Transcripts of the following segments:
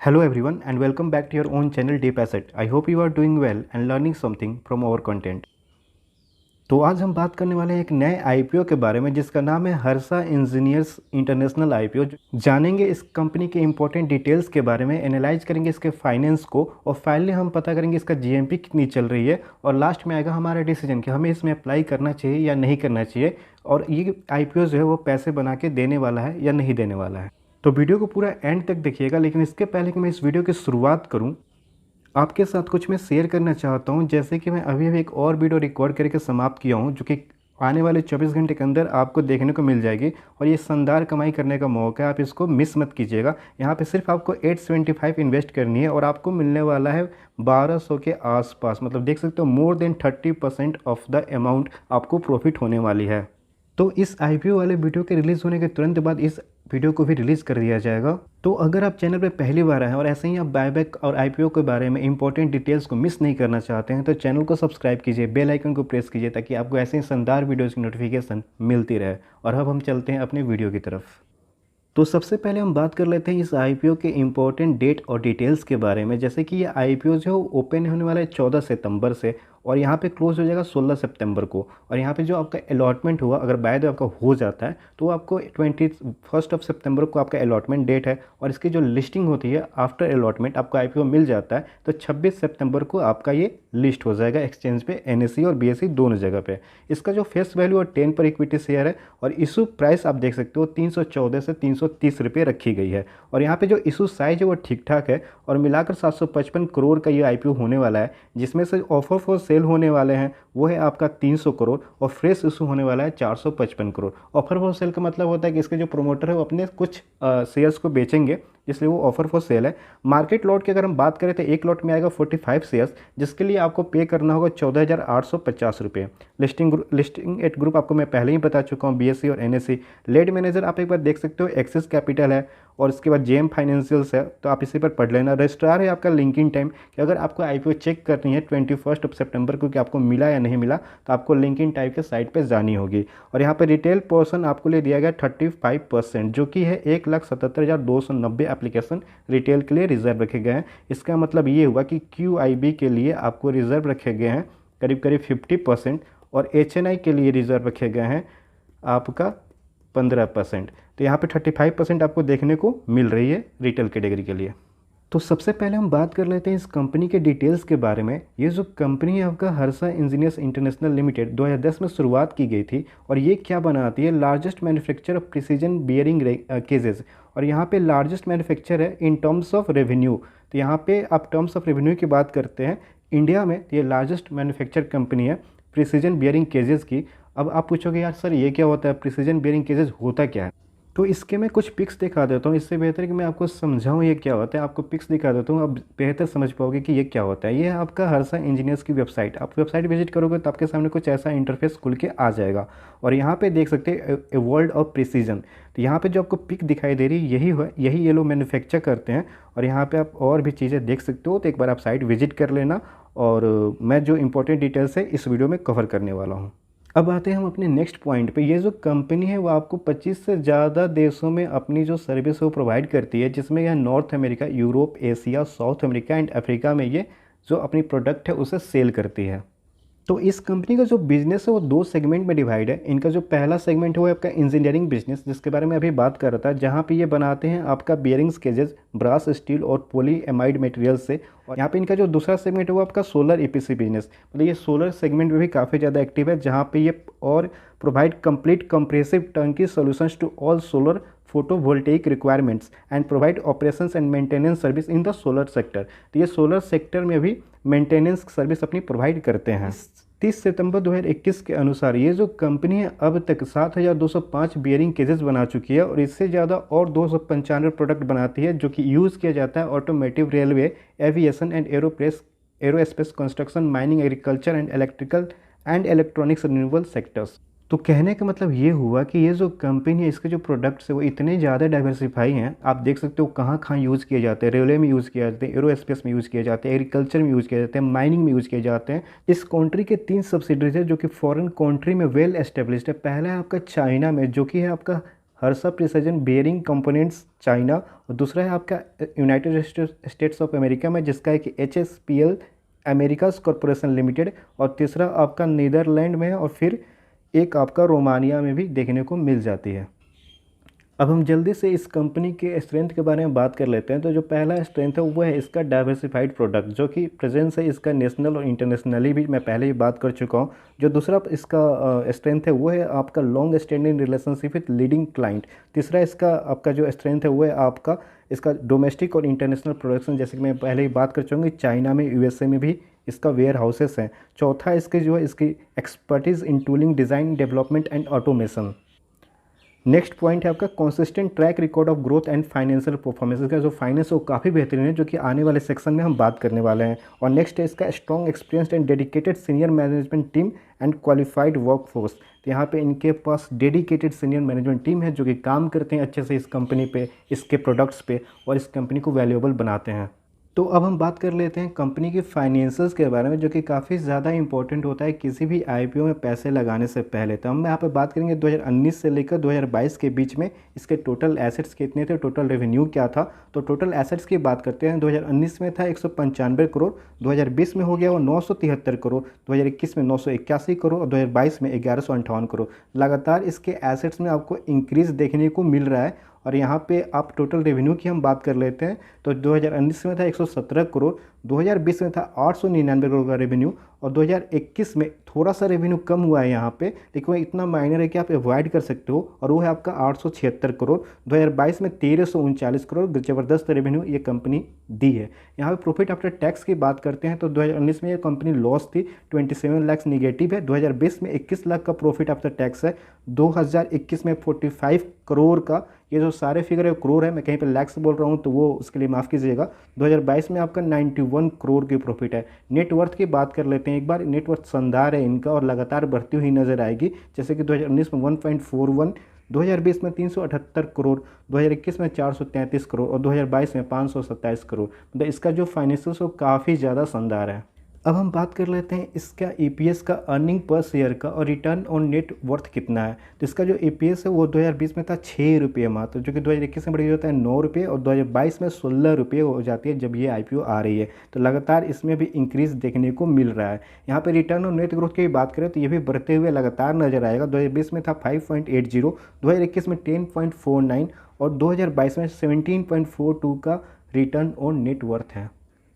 Hello everyone and welcome back to your own channel Deep Asset. I hope you are doing well and learning something from our content. तो आज हम बात करने वाले हैं एक नए आईपीओ के बारे में जिसका नाम है हर्षा इंजीनियर्स इंटरनेशनल आईपीओ। जानेंगे इस कंपनी के इंपॉर्टेंट डिटेल्स के बारे में, एनालाइज करेंगे इसके फाइनेंस को और फाइनली हम पता करेंगे इसका जीएमपी कितनी चल रही है और लास्ट में आएगा हमारा डिसीजन कि हमें इसमें अप्लाई करना चाहिए या नहीं करना चाहिए और ये आईपीओ जो है वो पैसे बना के देने वाला है या नहीं देने वाला है। तो वीडियो को पूरा एंड तक देखिएगा, लेकिन इसके पहले कि मैं इस वीडियो की शुरुआत करूं, आपके साथ कुछ मैं शेयर करना चाहता हूं। जैसे कि मैं अभी एक और वीडियो रिकॉर्ड करके समाप्त किया हूं जो कि आने वाले 24 घंटे के अंदर आपको देखने को मिल जाएगी और ये शानदार कमाई करने का मौका है, आप इसको मिस मत कीजिएगा। यहाँ पे सिर्फ आपको 875 इन्वेस्ट करनी है और आपको मिलने वाला है 1200 के आसपास, मतलब देख सकते हो more than 30% of the amount आपको प्रॉफिट होने वाली है। तो इस आईपीओ वाले वीडियो के रिलीज़ होने के तुरंत बाद इस वीडियो को भी रिलीज़ कर दिया जाएगा। तो अगर आप चैनल पर पहली बार आए हैं और ऐसे ही आप बायबैक और आईपीओ के बारे में इंपॉर्टेंट डिटेल्स को मिस नहीं करना चाहते हैं तो चैनल को सब्सक्राइब कीजिए, बेल आइकन को प्रेस कीजिए ताकि आपको ऐसे ही शानदार वीडियोज़ की नोटिफिकेशन मिलती रहे। और अब हम चलते हैं अपने वीडियो की तरफ। तो सबसे पहले हम बात कर लेते हैं इस आईपीओ के इंपॉर्टेंट डेट और डिटेल्स के बारे में। जैसे कि ये आईपीओ जो ओपन होने वाला है 14 सितंबर से और यहाँ पे क्लोज हो जाएगा 16 सितंबर को। और यहाँ पे जो आपका अलॉटमेंट हुआ, अगर बाय द आपका हो जाता है तो आपको 21 सितंबर को आपका अलॉटमेंट डेट है और इसकी जो लिस्टिंग होती है आफ्टर अलॉटमेंट आपको आईपीओ मिल जाता है तो 26 सितंबर को आपका ये लिस्ट हो जाएगा एक्सचेंज पे, एनएसई और बीएसई दोनों जगह पे। इसका जो फेस वैल्यू और 10 पर इक्विटी शेयर है और इशू प्राइस आप देख सकते हो 314 से 330 रुपये रखी गई है। और यहाँ पे जो इशू साइज है वो ठीक ठाक है और मिलाकर 755 करोड़ का ये आईपीओ होने वाला है, जिसमें से ऑफर फॉर सेल होने वाले हैं वो है आपका 300 करोड़ और फ्रेश इशू होने वाला है 455 करोड़। ऑफर फॉर सेल का मतलब होता है कि इसके जो प्रोमोटर है वो अपने कुछ शेयर्स को बेचेंगे, इसलिए वो ऑफर फॉर सेल है। मार्केट लॉट की अगर हम बात करें तो एक लॉट में आएगा 45 शेयर्स, जिसके लिए आपको पे करना होगा 14,850 रुपये। लिस्टिंग एट ग्रुप आपको मैं पहले ही बता चुका हूँ, बीएसई और एनएसई। लेड मैनेजर आप एक बार देख सकते हो एक्सिस कैपिटल है और इसके बाद जेएम फाइनेंशियल्स है, तो आप इसी पर पढ़ लेना। रजिस्ट्रार है आपका लिंकिंग टाइम, कि अगर आपको आईपीओ चेक करनी है 21 सितंबर को कि आपको मिला या नहीं मिला तो आपको लिंकिंग टाइप के साइट पे जानी होगी। और यहाँ पे रिटेल पोर्शन आपको ले दिया गया 35%, जो कि है 1,77,290 एप्लीकेशन रिटेल के लिए रिजर्व रखे गए हैं। इसका मतलब ये हुआ कि क्यूआईबी के लिए आपको रिजर्व रखे गए हैं करीब करीब 50% और एचएनआई के लिए रिजर्व रखे गए हैं आपका 15%। तो यहाँ पे 35% आपको देखने को मिल रही है रिटेल कैटेगरी के लिए। तो सबसे पहले हम बात कर लेते हैं इस कंपनी के डिटेल्स के बारे में। ये जो कंपनी है आपका हर्षा इंजीनियर्स इंटरनेशनल लिमिटेड 2010 में शुरुआत की गई थी और ये क्या बनाती है, largest manufacture of precision bearing cages. और यहाँ पे लार्जेस्ट मैन्युफैक्चर है इन टर्म्स ऑफ रेवेन्यू। तो यहाँ पे आप टर्म्स ऑफ रेवेन्यू की बात करते हैं इंडिया में, तो ये लार्जेस्ट मैन्युफैक्चर कंपनी है प्रिसीजन बियरिंग केजेस की। अब आप पूछोगे यार सर ये क्या होता है, प्रिसीजन बियरिंग केजेस होता क्या है? तो इसके मैं कुछ पिक्स दिखा देता हूँ, इससे बेहतर कि मैं आपको समझाऊँ ये क्या होता है। आपको पिक्स दिखा देता हूँ, आप बेहतर समझ पाओगे कि ये क्या होता है। ये है आपका हर्षा इंजीनियर्स की वेबसाइट। आप वेबसाइट विजिट करोगे तो आपके सामने कुछ ऐसा इंटरफेस खुल के आ जाएगा और यहाँ पे देख सकते हैं ए वर्ल्ड ऑफ प्रिसीजन। तो यहाँ पे जो आपको पिक दिखाई दे रही है यही ये लोग मैन्युफैक्चर करते हैं और यहाँ पर आप और भी चीज़ें देख सकते हो। तो एक बार आप साइट विजिट कर लेना और मैं जो इंपॉर्टेंट डिटेल्स है इस वीडियो में कवर करने वाला हूँ। अब आते हैं हम अपने नेक्स्ट पॉइंट पे। ये जो कंपनी है वो आपको 25 से ज़्यादा देशों में अपनी जो सर्विस है वो प्रोवाइड करती है, जिसमें यह north America, Europe, Asia, south America and Africa में ये जो अपनी प्रोडक्ट है उसे सेल करती है। तो इस कंपनी का जो बिज़नेस है वो 2 सेगमेंट में डिवाइड है। इनका जो पहला सेगमेंट है वो आपका इंजीनियरिंग बिजनेस, जिसके बारे में अभी बात कर रहा था, जहाँ पे ये बनाते हैं आपका बियरिंग्स, केजेस, ब्रास, स्टील और पॉलीएमाइड मटेरियल से। और यहाँ पे इनका जो दूसरा सेगमेंट है वो आपका सोलर ईपीसी बिजनेस, मतलब ये सोलर सेगमेंट में भी काफ़ी ज़्यादा एक्टिव है, जहाँ पे ये और provide complete comprehensive turnkey solutions to all solar photovoltaic requirements and provide operations and maintenance service in the solar sector। तो ये सोलर सेक्टर में भी मेंटेनेंस सर्विस अपनी प्रोवाइड करते हैं। 30 सितंबर 2021 के अनुसार ये जो कंपनी है अब तक 7,205 बियरिंग केजेस बना चुकी है और इससे ज़्यादा और 295 प्रोडक्ट बनाती है जो कि यूज़ किया जाता है automotive, railway, aviation and aerospace, construction, mining, agriculture and electrical and electronics renewable sectors. तो कहने का मतलब ये हुआ कि ये जो कंपनी है इसके जो प्रोडक्ट्स है वो इतने ज़्यादा डाइवर्सिफाई हैं। आप देख सकते हो कहाँ कहाँ यूज़ किए जाते हैं, रेलवे में यूज़ किए जाते हैं, एरोस्पेस में यूज़ किए जाते हैं, एग्रीकल्चर में यूज़ किए जाते हैं, माइनिंग में यूज़ किए जाते हैं। इस कंट्री के 3 सब्सिडरीज है जो कि फॉरेन कंट्री में वेल एस्टेब्लिश्ड है। पहला है आपका चाइना में, जो कि है आपका Harsha precision bearing components China, और दूसरा है आपका यूनाइटेड स्टेट्स ऑफ अमेरिका में जिसका है कि HSPL अमेरिकाज कॉरपोरेशन लिमिटेड, और तीसरा आपका नीदरलैंड में है, और फिर एक आपका रोमानिया में भी देखने को मिल जाती है। अब हम जल्दी से इस कंपनी के स्ट्रेंथ के बारे में बात कर लेते हैं। तो जो पहला स्ट्रेंथ है वो है इसका डाइवर्सिफाइड प्रोडक्ट, जो कि प्रेजेंस है इसका नेशनल और इंटरनेशनली भी मैं पहले ही बात कर चुका हूँ। जो दूसरा इसका स्ट्रेंथ है वो है आपका long standing relationship with leading client. तीसरा इसका आपका जो स्ट्रेंथ है वो है आपका इसका डोमेस्टिक और इंटरनेशनल प्रोडक्शन, जैसे कि मैं पहले ही बात कर चुका हूँ, चाइना में, USA में भी इसका वेयर हाउसेस हैं। चौथा इसके जो है इसकी expertise in tooling, design, development and automation. Next point है आपका consistent track record of growth and financial performance. इसका जो फाइनेंस है वो काफ़ी बेहतरीन है, जो कि आने वाले सेक्शन में हम बात करने वाले हैं। और नेक्स्ट है इसका strong experienced and dedicated senior management team and qualified work force. तो यहाँ पे इनके पास डेडिकेटेड सीनियर मैनेजमेंट टीम है जो कि काम करते हैं अच्छे से इस कंपनी पे, इसके प्रोडक्ट्स पे, और इस कंपनी को वैल्यूएबल बनाते हैं। तो अब हम बात कर लेते हैं कंपनी के फाइनेंशियल्स के बारे में, जो कि काफ़ी ज़्यादा इंपॉर्टेंट होता है किसी भी IPO में पैसे लगाने से पहले। तो हम यहाँ पे बात करेंगे 2019 से लेकर 2022 के बीच में इसके टोटल एसेट्स कितने थे, टोटल रेवेन्यू क्या था। तो टोटल एसेट्स की बात करते हैं, 2019 में था 195 करोड़, 2020 में हो गया वो 973 करोड़, 2021 में 981 करोड़, और 2022 में 1158 करोड़। लगातार इसके एसेट्स में आपको इंक्रीज़ देखने को मिल रहा है। और यहाँ पे आप टोटल रेवेन्यू की हम बात कर लेते हैं, तो 2019 में था 117 करोड़, 2020 में था 899 करोड़ का रेवेन्यू, और 2021 में थोड़ा सा रेवेन्यू कम हुआ है यहाँ पे, लेकिन वो इतना माइनर है कि आप अवॉइड कर सकते हो, और वो है आपका 876 करोड़। 2022 में 1339 करोड़, ज़बरदस्त रेवेन्यू ये कंपनी दी है। यहाँ पे प्रॉफिट आफ्टर टैक्स की बात करते हैं तो 2019 में ये कंपनी लॉस थी, 27 लाख निगेटिव है। 2020 में 21 लाख का प्रॉफिट आफ्टर टैक्स है। 2021 में 45 करोड़ का, ये जो सारे फिगर है करोड़ है, मैं कहीं पे लैक्स बोल रहा हूँ तो वो उसके लिए माफ़ कीजिएगा। 2022 में आपका 91 करोड़ की प्रॉफिट है। नेटवर्थ की बात कर लेते हैं एक बार। नेटवर्थ शानदार है इनका और लगातार बढ़ती हुई नजर आएगी, जैसे कि 2019 में 1.41, 2020 में 378 करोड़, 2021 में 433 करोड़, और 2022 में 527 करोड़। मतलब इसका जो फाइनेंशियल वो काफ़ी ज़्यादा शानदार है। अब हम बात कर लेते हैं इसका EPS का, अर्निंग पर शेयर का, और रिटर्न ऑन नेट वर्थ कितना है। तो इसका जो EPS है वो 2020 में था 6 रुपये मात्र, जो कि 2021 में बढ़ जाता है 9 रुपये, और 2022 में 16 रुपये हो जाती है जब ये IPO आ रही है। तो लगातार इसमें भी इंक्रीज़ देखने को मिल रहा है। यहाँ पे रिटर्न ऑन नेट ग्रोथ की बात करें तो ये भी बढ़ते हुए लगातार नजर आएगा। 2020 में था 5.80, 2021 में 10.49, और 2022 में 17.42 का रिटर्न ऑन नेट वर्थ है।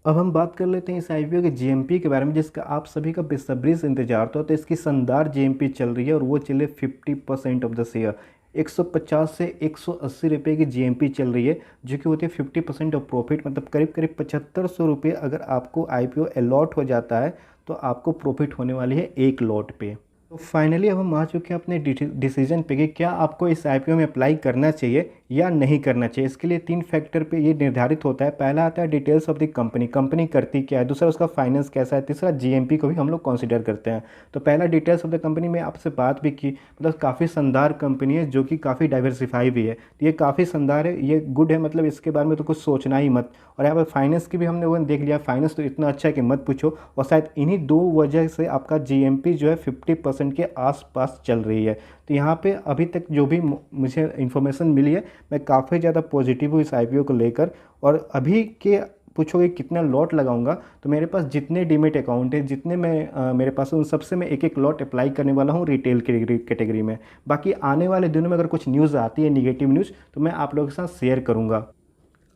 अब हम बात कर लेते हैं इस IPO के GMP के बारे में, जिसका आप सभी का बेसब्री से इंतजार था। तो इसकी शानदार GMP चल रही है और वो चले 50% ऑफ द शेयर। 150 से 180 रुपये की GMP चल रही है, जो कि होती है 50% ऑफ प्रॉफिट, मतलब करीब करीब 7500 रुपये अगर आपको IPO अलॉट हो जाता है तो आपको प्रॉफिट होने वाली है एक लॉट पे। तो फाइनली अब हम आ चुके हैं अपने डिसीजन पे कि क्या आपको इस IPO में अप्लाई करना चाहिए या नहीं करना चाहिए। इसके लिए 3 फैक्टर पे ये निर्धारित होता है। पहला आता है details of the company, company करती क्या है। दूसरा उसका फाइनेंस कैसा है। तीसरा GMP को भी हम लोग कंसिडर करते हैं। तो पहला डिटेल्स ऑफ द कंपनी में आपसे बात भी की, मतलब काफ़ी शानदार कंपनी है जो कि काफ़ी डाइवर्सिफाई भी है। तो ये काफ़ी शानदार है, ये गुड है, मतलब इसके बारे में तो कुछ सोचना ही मत। और यहाँ पर फाइनेंस की भी हमने वो देख लिया, फाइनेंस तो इतना अच्छा है कि मत पूछो। और शायद इन्हीं 2 वजह से आपका GMP जो है 50% के आसपास चल रही है। तो यहाँ पे अभी तक जो भी मुझे इन्फॉर्मेशन मिली है, मैं काफ़ी ज़्यादा पॉजिटिव हूँ इस IPO को लेकर। और अभी के पूछोगे कितना लॉट लगाऊंगा, तो मेरे पास जितने डीमेट अकाउंट है, जितने मैं मेरे पास उन सबसे मैं एक एक लॉट अप्लाई करने वाला हूँ रिटेल कैटेगरी में। बाकी आने वाले दिनों में अगर कुछ न्यूज़ आती है, निगेटिव न्यूज़, तो मैं आप लोगों के साथ शेयर करूँगा।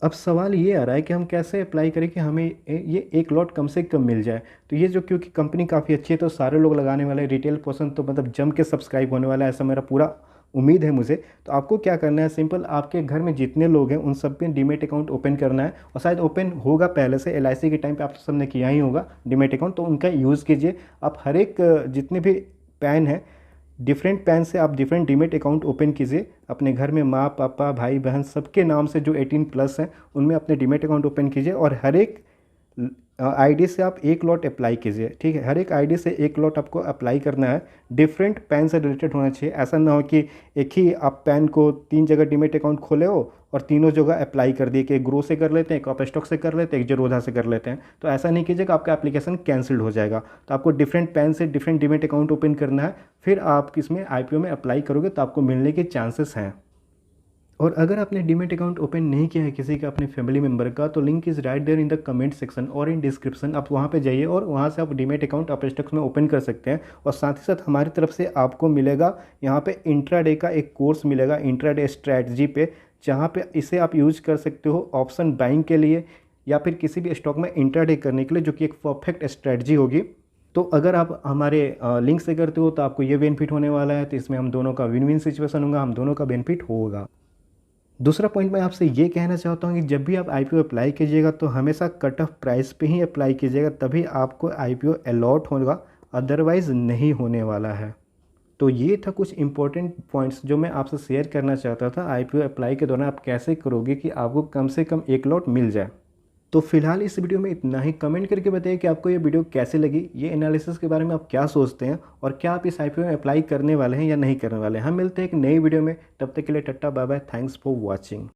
अब सवाल ये आ रहा है कि हम कैसे अप्लाई करें कि हमें ये एक लॉट कम से कम मिल जाए। तो ये जो, क्योंकि कंपनी काफ़ी अच्छी है तो सारे लोग लगाने वाले, रिटेल पर्सन तो मतलब जम के सब्सक्राइब होने वाला है, ऐसा मेरा पूरा उम्मीद है मुझे। तो आपको क्या करना है, सिंपल आपके घर में जितने लोग हैं उन सब पे डीमेट अकाउंट ओपन करना है। और शायद ओपन होगा पहले से, LIC के टाइम पे आप सबने किया ही होगा डीमेट अकाउंट, तो उनका यूज़ कीजिए। आप हर एक जितने भी पैन है, डिफरेंट पैन से आप डिफरेंट डीमेट अकाउंट ओपन कीजिए। अपने घर में माँ पापा भाई बहन सबके नाम से जो 18+ हैं उनमें अपने डीमेट अकाउंट ओपन कीजिए, और हर एक ID से आप एक लॉट अप्लाई कीजिए। ठीक है, हर एक ID से एक लॉट आपको अप्लाई करना है। डिफरेंट पैन से रिलेटेड होना चाहिए। ऐसा ना हो कि एक ही आप पैन को 3 जगह डीमेट अकाउंट खोले हो और तीनों जगह अप्लाई कर दिए कि एक ग्रो से कर लेते हैं, एक आप स्टॉक से कर लेते हैं, एक जेरोधा से कर लेते हैं। तो ऐसा नहीं कीजिएगा, आपका एप्लीकेशन कैंसिल हो जाएगा। तो आपको डिफरेंट पैन से डिफरेंट डीमेट अकाउंट ओपन करना है, फिर आप इसमें IPO में अप्लाई करोगे तो आपको मिलने के चांसेस हैं। और अगर आपने डीमैट अकाउंट ओपन नहीं किया है किसी का अपने फैमिली मेम्बर का, तो link is right there in the comment section और इन डिस्क्रिप्शन। आप वहाँ पे जाइए और वहाँ से आप डीमैट अकाउंट अपस्टॉक्स में ओपन कर सकते हैं। और साथ ही साथ हमारी तरफ से आपको मिलेगा यहाँ पे इंट्राडे का एक कोर्स मिलेगा, इंट्राडे स्ट्रैटेजी पे, जहाँ पे इसे आप यूज कर सकते हो ऑप्शन बाइंग के लिए या फिर किसी भी स्टॉक में इंट्राडे करने के लिए, जो कि एक परफेक्ट स्ट्रैटेजी होगी। तो अगर आप हमारे लिंक से करते हो तो आपको ये बेनिफिट होने वाला है। तो इसमें हम दोनों का विन विन सिचुएशन होगा, हम दोनों का बेनिफिट होगा। दूसरा पॉइंट मैं आपसे ये कहना चाहता हूँ कि जब भी आप आईपीओ अप्लाई कीजिएगा तो हमेशा कट ऑफ प्राइस पे ही अप्लाई कीजिएगा, तभी आपको आईपीओ अलॉट होगा, अदरवाइज़ नहीं होने वाला है। तो ये था कुछ इंपॉर्टेंट पॉइंट्स जो मैं आपसे शेयर करना चाहता था। आईपीओ अप्लाई के दौरान आप कैसे करोगे कि आपको कम से कम एक लॉट मिल जाए। तो फिलहाल इस वीडियो में इतना ही। कमेंट करके बताइए कि आपको ये वीडियो कैसे लगी, ये एनालिसिस के बारे में आप क्या सोचते हैं और क्या आप इस आईपीओ में अप्लाई करने वाले हैं या नहीं करने वाले हैं। हम मिलते हैं एक नई वीडियो में, तब तक के लिए tata bye bye, thanks for watching.